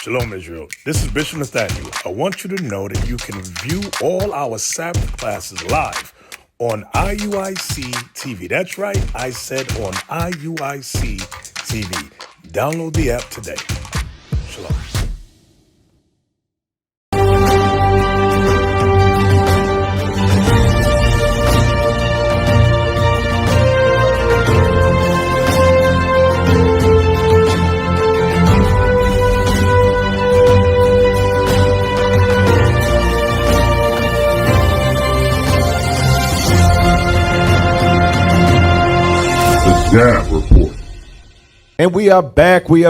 Shalom, Israel. This is Bishop Nathaniel. I want you to know that you can view all our Sabbath classes live on IUIC TV. That's right, I said on IUIC TV. Download the app today. Shalom. Jab Report. And we are back with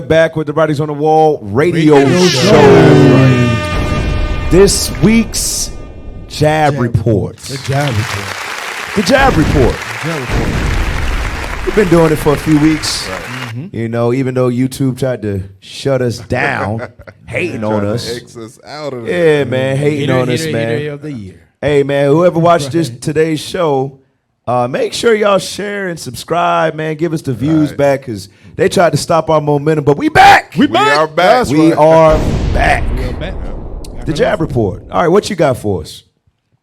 the Writings on the Wall radio show. This week's Jab Report. The Jab Report. The Jab Report. We've been doing it for a few weeks. Right. Mm-hmm. You know, even though YouTube tried to shut us down, hating on us. X us out of there. Yeah, man, hating on us, man. Hitter of the year. Hey, man, whoever watched today's show, make sure y'all share and subscribe, man. Give us the views back because they tried to stop our momentum, but we back. We are back. We are back. back. The Jab Report. All right, what you got for us?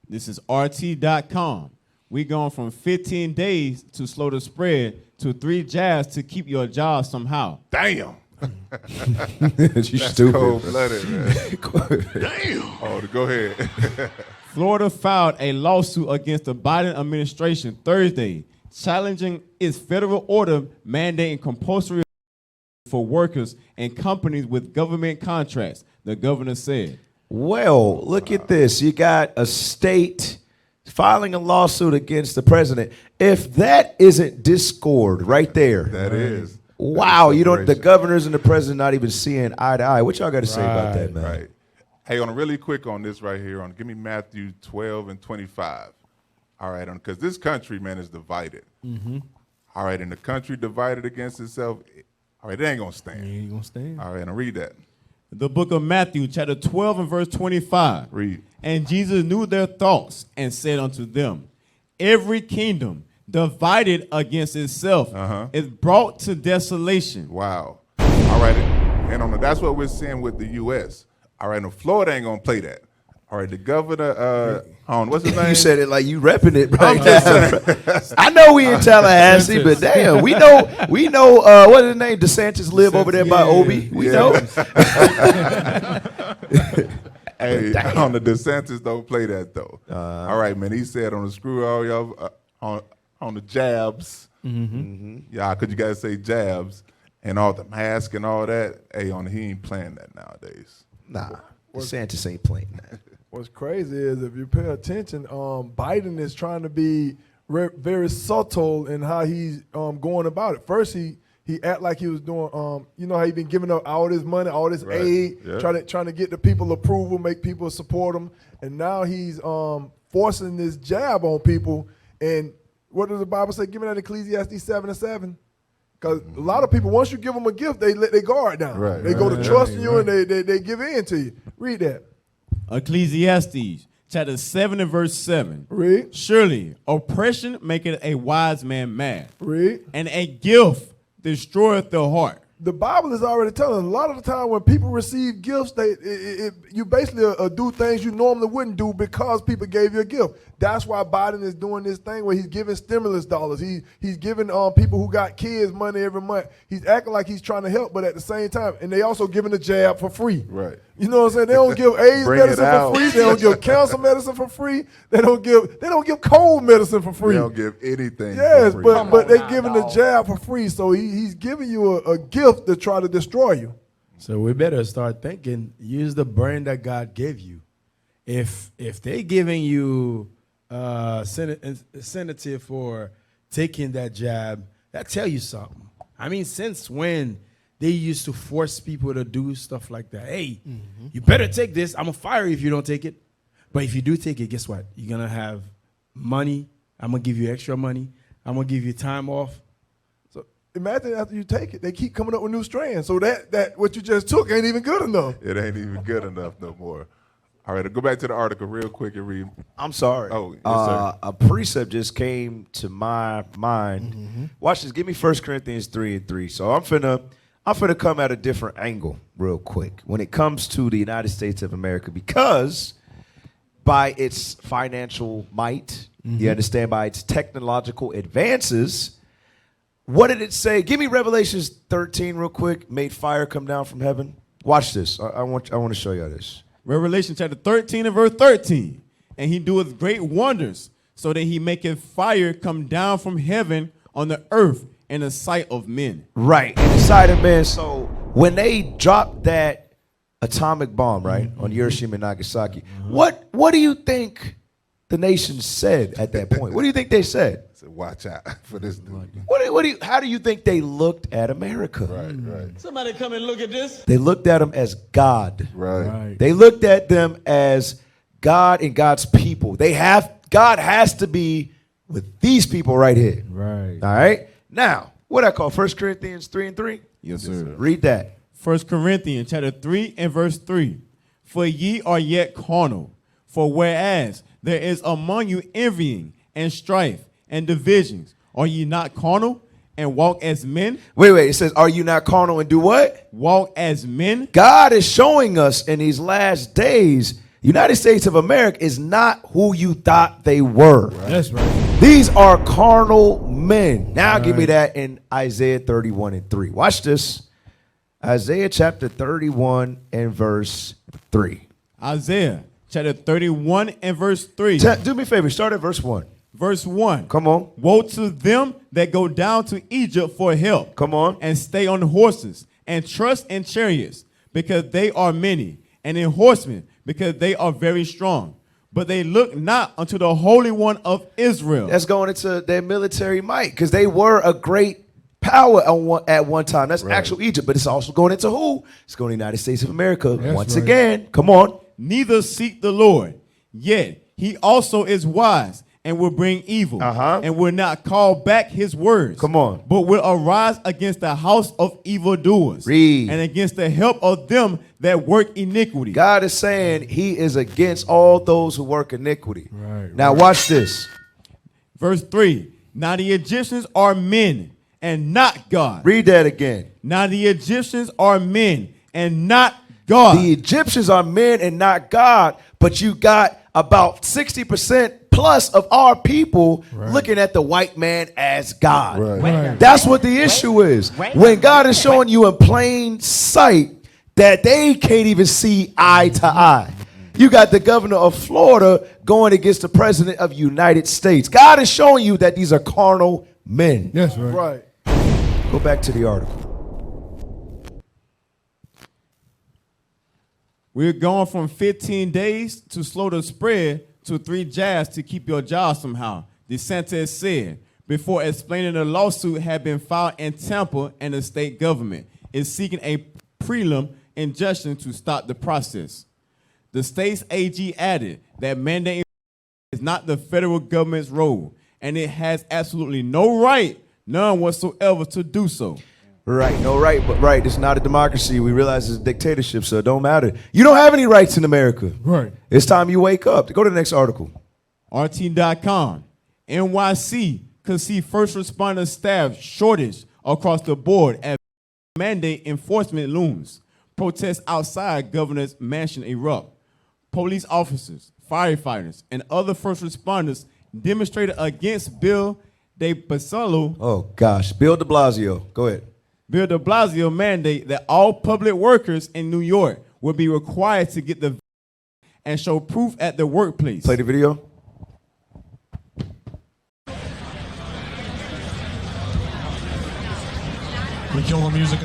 This is RT.com. We going from 15 days to slow the spread to 3 jabs to keep your job somehow. Damn. You stupid. Cold-blooded, man. Damn. Oh, go ahead. Florida filed a lawsuit against the Biden administration Thursday, challenging its federal order mandating compulsory for workers and companies with government contracts, the governor said. Well, look at this. You got a state filing a lawsuit against the president. If that isn't discord right there. That is. Wow, you don't. The governors and the president not even seeing eye to eye. What y'all got to say about that, man? Right. Hey, on a really quick on this right here, give me Matthew 12 and 25. All right, because this country, man, is divided. Mm-hmm. All right, and the country divided against itself, all right, it ain't going to stand. It ain't gonna stand. All right, and read that. The book of Matthew, chapter 12 and verse 25. Read. And Jesus knew their thoughts and said unto them, every kingdom divided against itself is brought to desolation. Wow. All right, and that's what we're seeing with the U.S. All right, no, Florida ain't gonna play that. All right, the governor, what's his name? You said it like you repping it right now. I know we in Tallahassee, but damn, we know. What's his name? DeSantis live over there by Obi. We know. Hey, on the DeSantis don't play that though. All right, man. He said on the screw all y'all on the jabs. Yeah, could you guys say jabs and all the mask and all that? Hey, he ain't playing that nowadays. Nah, DeSantis ain't playing that. What's crazy is if you pay attention, Biden is trying to be very subtle in how he's going about it. First, he act like he was doing, you know how he been giving up all this money, all this aid, trying to get the people approval, make people support him, and now he's forcing this jab on people. And what does the Bible say? Give me that Ecclesiastes 7:7. Because a lot of people, once you give them a gift, they let their guard down. Right, they go to trust you and they give in to you. Read that. Ecclesiastes chapter 7 and verse 7. Read. Surely oppression maketh a wise man mad. Read. And a gift destroyeth the heart. The Bible is already telling us a lot of the time when people receive gifts, you basically do things you normally wouldn't do because people gave you a gift. That's why Biden is doing this thing where he's giving stimulus dollars. He's giving people who got kids money every month. He's acting like he's trying to help, but at the same time, and they also giving the jab for free. Right. You know what I'm saying? They don't give AIDS medicine for free. They don't give cancer medicine for free. They don't give cold medicine for free. They don't give anything. Yes, for free. but they're giving the jab for free. So he's giving you a gift to try to destroy you. So we better start thinking, use the brain that God gave you. If they giving you incentive for taking that jab, that tell you something. I mean, since when they used to force people to do stuff like that? Hey, you better take this. I'm going to fire you if you don't take it. But if you do take it, guess what? You're going to have money. I'm going to give you extra money. I'm going to give you time off. So imagine after you take it, they keep coming up with new strands. So that what you just took ain't even good enough. It ain't even good enough no more. All right, I'll go back to the article real quick and read. I'm sorry. Oh, yes, sir. A precept just came to my mind. Watch this. Give me 1 Corinthians 3:3. So I'm finna I'm going to come at a different angle real quick when it comes to the United States of America, because by its financial might, you understand, by its technological advances, what did it say? Give me Revelations 13 real quick. Made fire come down from heaven. Watch this. I want to show you this. Revelation chapter 13 and verse 13. And he doeth great wonders, so that he maketh fire come down from heaven on the earth in the sight of men. Right, in the sight of men. So when they dropped that atomic bomb, right, on Hiroshima and Nagasaki, what do you think the nation said at that point? What do you think they said? So watch out for this dude. How do you think they looked at America? Right. Somebody come and look at this. They looked at them as God. Right. They looked at them as God and God's people. God has to be with these people right here. Right. All right. Now, what I call 1 Corinthians 3:3? Yes, sir. Read that. 1 Corinthians chapter 3 and verse 3. For ye are yet carnal. For whereas there is among you envying and strife and divisions, are ye not carnal and walk as men? Wait. It says, are you not carnal and do what? Walk as men. God is showing us in these last days, United States of America is not who you thought they were. That's right. These are carnal men. Now give me that in Isaiah 31 and 3. Watch this. Isaiah chapter 31 and verse 3. Isaiah chapter 31 and verse 3. Do me a favor. Start at verse 1. Verse 1. Come on. Woe to them that go down to Egypt for help. Come on. And stay on horses and trust in chariots, because they are many, and in horsemen, because they are very strong. But they look not unto the Holy One of Israel. That's going into their military might, because they were a great power at one time. That's actual Egypt, but it's also going into who? It's going to the United States of America. Once again, come on. Neither seek the Lord, yet he also is wise, and will bring evil, and will not call back his words. Come on. But will arise against the house of evildoers. Read. And against the help of them that work iniquity. God is saying he is against all those who work iniquity. Now watch this. Verse 3. Now the Egyptians are men and not God. Read that again. Now the Egyptians are men and not God. The Egyptians are men and not God, but you got about 60% plus of our people looking at the white man as God. That's what the issue is. When God is showing you in plain sight that they can't even see eye to eye. You got the governor of Florida going against the president of the United States. God is showing you that these are carnal men. That's right. Go back to the article. We're going from 15 days to slow the spread to 3 jabs to keep your job somehow, DeSantis said, before explaining the lawsuit had been filed in Tampa, and the state government is seeking a prelim injunction to stop the process. The state's AG added that mandating is not the federal government's role, and it has absolutely no right, none whatsoever, to do so. Right, no right, but right. It's not a democracy. We realize it's a dictatorship, so it don't matter. You don't have any rights in America. Right. It's time you wake up. Go to the next article. RT.com. NYC could see first responder staff shortage across the board as mandate enforcement looms. Protests outside governor's mansion erupt. Police officers, firefighters, and other first responders demonstrated against Bill de Blasio. Oh, gosh. Bill de Blasio. Go ahead. Bill de Blasio mandate that all public workers in New York will be required to get the and show proof at the workplace. Play the video. We kill the music.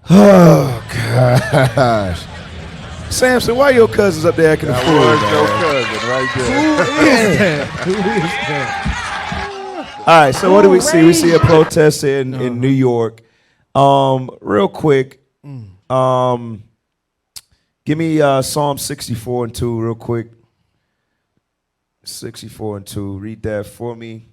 Oh, gosh. Samson, why your cousins up there acting a fool? That was your cousin right there. Who is that? All right, so what do we see? We see a protest in New York. Real quick, give me Psalm 64 and 2 real quick. 64 and 2. Read that for me.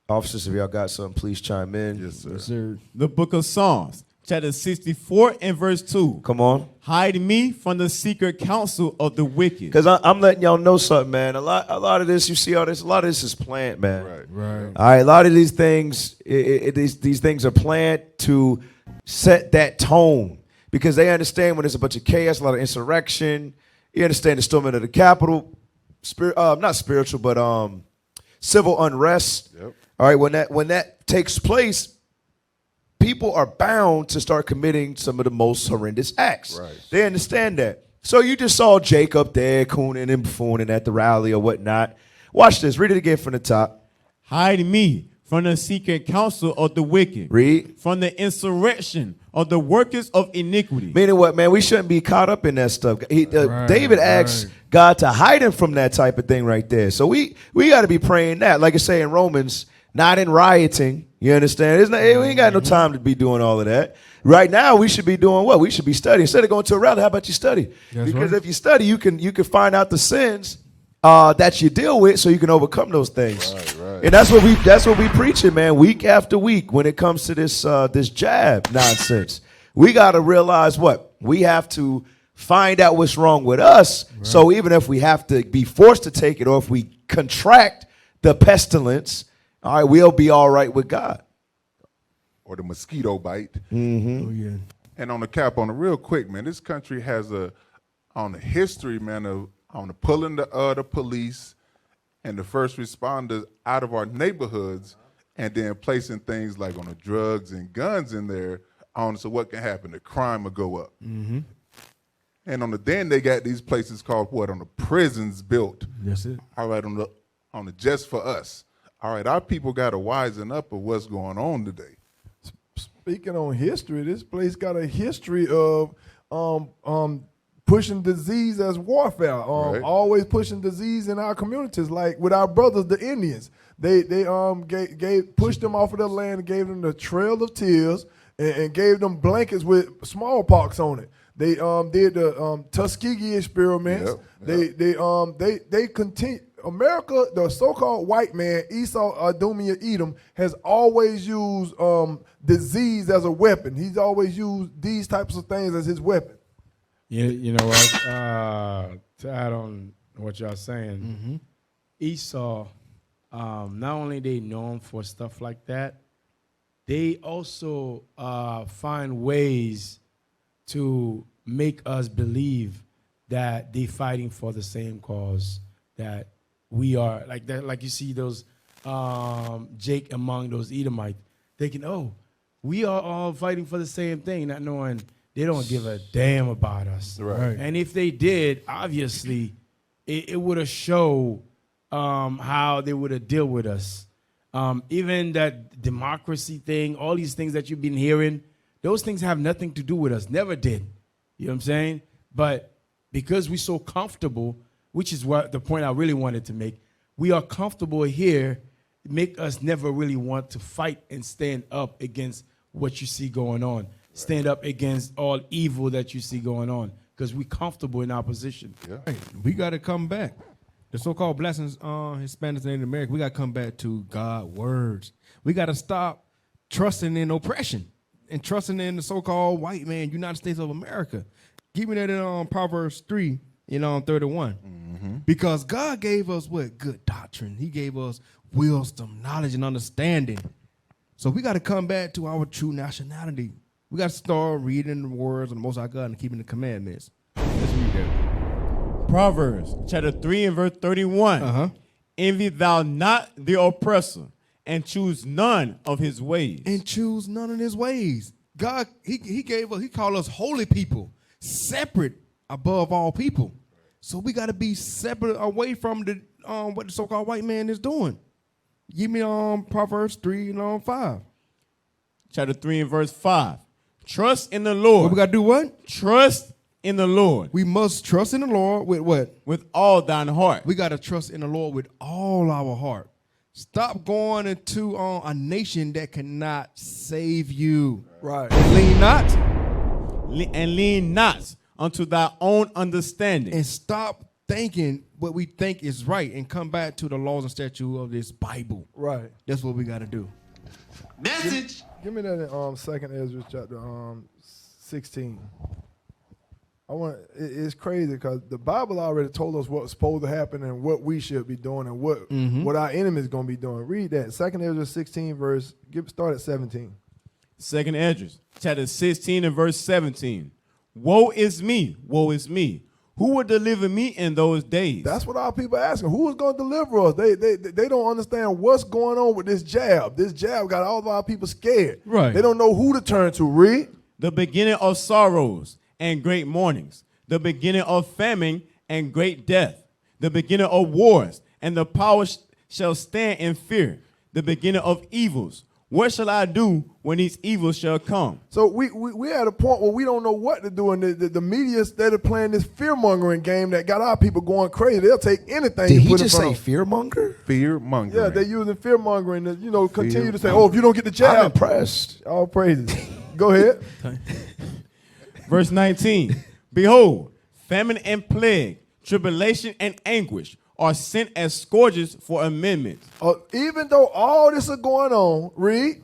Officers, if y'all got something, please chime in. Yes, sir. Yes, sir. The book of Psalms, chapter 64 and verse 2. Come on. Hide me from the secret counsel of the wicked. Because I'm letting y'all know something, man. A lot of this, you see all this, a lot of this is planned, man. Right. All right, a lot of these things, these things are planned to set that tone because they understand when there's a bunch of chaos, a lot of insurrection. You understand the storming of the Capitol, not spiritual, but civil unrest. Yep. All right, when that takes place, people are bound to start committing some of the most horrendous acts. Right. They understand that. So you just saw Jacob there cooning and buffooning at the rally or whatnot. Watch this. Read it again from the top. Hide me from the secret counsel of the wicked. Read. From the insurrection of the workers of iniquity. Meaning what, man? We shouldn't be caught up in that stuff. David asked God to hide him from that type of thing right there. So we got to be praying that. Like I say in Romans, not in rioting. You understand? We ain't got no time to be doing all of that. Right now, we should be doing what? We should be studying. Instead of going to a rally, how about you study? Because if you study, you can find out the sins that you deal with, so you can overcome those things. Right. And that's what we preaching, man. Week after week, when it comes to this jab nonsense, we got to realize what we have to find out what's wrong with us. Right. So even if we have to be forced to take it, or if we contract the pestilence, all right, we'll be all right with God. Or the mosquito bite. Mm-hmm. Oh, yeah. And on the real quick, man, this country has on the history, man, on the pulling the police and the first responders out of our neighborhoods, and then placing things like on the drugs and guns in there. So what can happen? The crime will go up. Mm-hmm. And then they got these places called what? On the prisons built. That's it. All right, on the just for us. All right, our people got to wisen up of what's going on today. Speaking on history, this place got a history of pushing disease as warfare. Always pushing disease in our communities, like with our brothers, the Indians. They pushed them off of their land and gave them the Trail of Tears and gave them blankets with smallpox on it. They did the Tuskegee experiments. Yep. They continue. America, the so-called white man, Esau, Adumia, Edom, has always used disease as a weapon. He's always used these types of things as his weapon. You know what? To add on what y'all saying, Esau, not only they known for stuff like that, they also find ways to make us believe that they fighting for the same cause that we are. Like that, like you see those Jake among those Edomites thinking, oh, we are all fighting for the same thing, not knowing they don't give a damn about us. Right. And if they did, obviously, it would have showed how they would have dealt with us. Even that democracy thing, all these things that you've been hearing, those things have nothing to do with us. Never did. You know what I'm saying? But because we're so comfortable, which is what the point I really wanted to make, we are comfortable here, make us never really want to fight and stand up against what you see going on. Stand up against all evil that you see going on, because we're comfortable in our position. Yeah. Right. We got to come back. The so-called blessings, Hispanics and America, we got to come back to God's words. We got to stop trusting in oppression and trusting in the so-called white man, United States of America. Give me that in Proverbs 3, 31. Mm-hmm. Because God gave us what? Good doctrine. He gave us wisdom, knowledge, and understanding. So we got to come back to our true nationality. We got to start reading the words of the Most High God and keeping the commandments. Let's read that. Proverbs chapter 3 and verse 31. Envy thou not the oppressor, and choose none of his ways. And choose none of his ways. God, he gave us, he called us holy people, separate above all people. So we got to be separate away from the what the so-called white man is doing. Give me Proverbs 3 and 5. Chapter 3 and verse 5. Trust in the Lord. What we got to do what? Trust in the Lord. We must trust in the Lord with what? With all thine heart. We got to trust in the Lord with all our heart. Stop going into a nation that cannot save you. Right. And lean not. And lean not unto thy own understanding. And stop thinking what we think is right and come back to the laws and statutes of this Bible. Right. That's what we got to do. Message. Give me that in Second Ezra chapter 16. It's crazy because the Bible already told us what's supposed to happen and what we should be doing and what our enemies gonna be doing. Read that. Second Ezra 16 start at 17. Second Ezra, chapter 16 and verse 17. Woe is me, woe is me. Who will deliver me in those days? That's what our people are asking. Who is going to deliver us? They don't understand what's going on with this jab. This jab got all of our people scared. Right. They don't know who to turn to. Read. The beginning of sorrows and great mournings, the beginning of famine and great death, the beginning of wars, and the power shall stand in fear, the beginning of evils. What shall I do when these evils shall come? So we at a point where we don't know what to do, and the media instead of playing this fear-mongering game that got our people going crazy, they'll take anything. Did you he put just in say front of them. fear-monger? Fear-mongering. Yeah, they're using fear-mongering to, continue to say, oh, if you don't get the jab. I'm impressed. All praises. Go ahead. Verse 19. Behold, famine and plague, tribulation and anguish are sent as scourges for amendments. Even though all this is going on, read.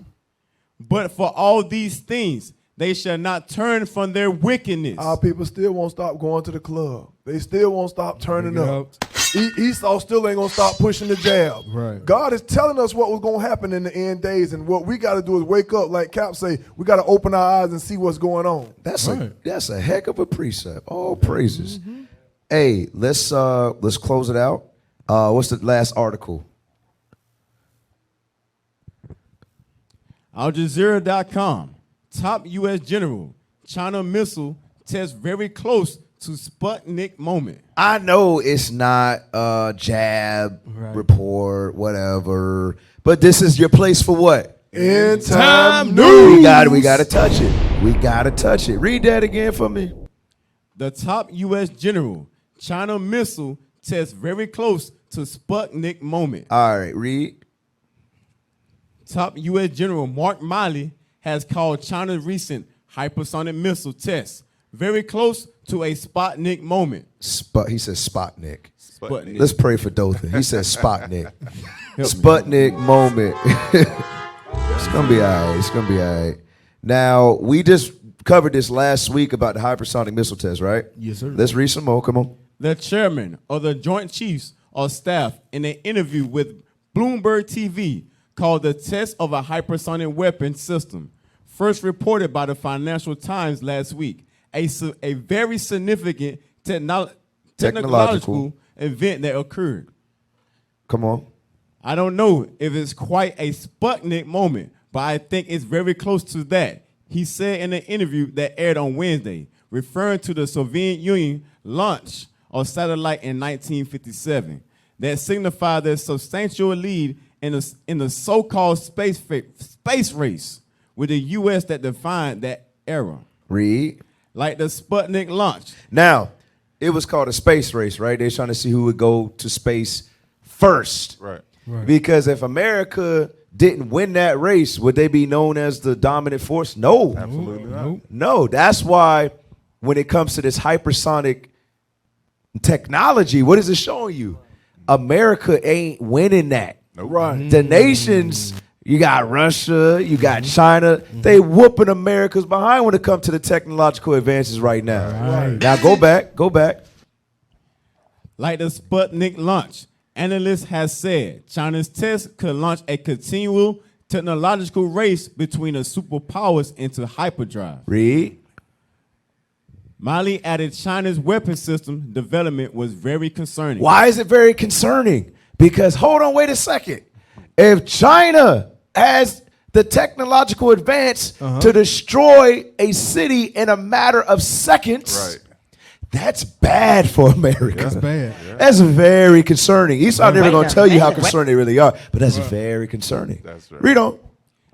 But for all these things, they shall not turn from their wickedness. Our people still won't stop going to the club. They still won't stop turning up. Esau still ain't gonna stop pushing the jab. Right. God is telling us what was gonna happen in the end days, and what we got to do is wake up, like Cap say. We got to open our eyes and see what's going on. That's a heck of a precept. All praises. Hey, let's close it out. What's the last article? Al-Jazeera.com. Top U.S. general. China missile test very close to Sputnik moment. I know it's not a jab report, whatever, but this is your place for what? End time news. We got to touch it. We got to touch it. Read that again for me. The top U.S. general. China missile test very close to Sputnik moment. All right, read. Top U.S. General Mark Milley has called China's recent hypersonic missile test very close to a Sputnik moment. He says Sputnik. Sputnik. Let's pray for Dothan. He says Sputnik. Sputnik moment. It's going to be all right. It's going to be all right. Now, we just covered this last week about the hypersonic missile test, right? Yes, sir. Let's read some more. Come on. The chairman of the Joint Chiefs of Staff in an interview with Bloomberg TV called the test of a hypersonic weapon system, first reported by the Financial Times last week, a very significant technological event that occurred. Come on. I don't know if it's quite a Sputnik moment, but I think it's very close to that, he said in an interview that aired on Wednesday, referring to the Soviet Union launch of satellite in 1957 that signified their substantial lead in the so-called space race with the U.S. that defined that era. Read. Like the Sputnik launch. Now, it was called a space race, right? They're trying to see who would go to space first. Right. Because if America didn't win that race, would they be known as the dominant force? No. Absolutely not. No. That's why when it comes to this hypersonic technology, what is it showing you? America ain't winning that. Nope. Right. The nations, you got Russia, you got China, they whooping America's behind when it comes to the technological advances right now. Right. Now go back. Like the Sputnik launch, analysts have said China's test could launch a continual technological race between the superpowers into hyperdrive. Read. Milley added China's weapon system development was very concerning. Why is it very concerning? Because, hold on, wait a second. If China has the technological advance to destroy a city in a matter of seconds, that's bad for America. That's bad. That's very concerning. Esau never going to tell you how concerned they really are, but that's very concerning. That's right. Read on.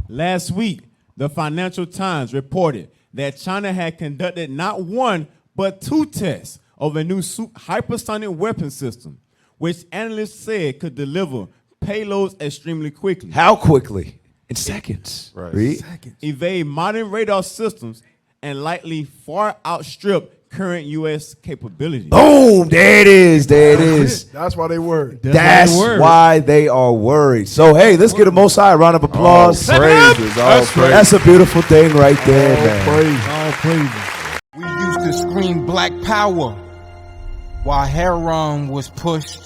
Last week, the Financial Times reported that China had conducted not one, but 2 tests of a new hypersonic weapon system, which analysts said could deliver payloads extremely quickly. How quickly? In seconds. Right. Read. Evade modern radar systems and likely far outstrip current U.S. capabilities. Boom! There it is. There it is. That's why they worried. That's why they are worried. So, hey, let's give the Most High a round of applause. All praises. That's a beautiful thing right there, man. All praises. We used to scream black power while heroin was pushed.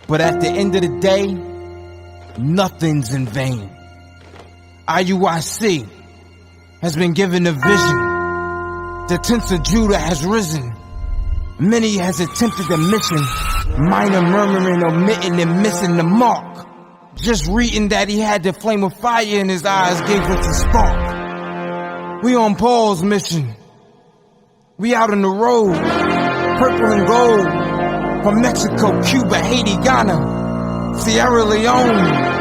But at the end of the day, nothing's in vain. IUIC has been given a vision. The tents of Judah has risen. Many has attempted the mission. Minor murmuring, omitting, and missing the mark. Just reading that he had the flame of fire in his eyes gave us a spark. We on Paul's mission. We out on the road. Purple and gold. From Mexico, Cuba, Haiti, Ghana, Sierra Leone.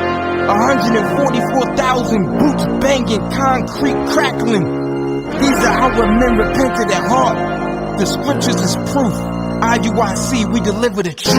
144,000 boots banging, concrete crackling. These are our men repented at heart. The scriptures is proof. IUIC, we deliver the truth.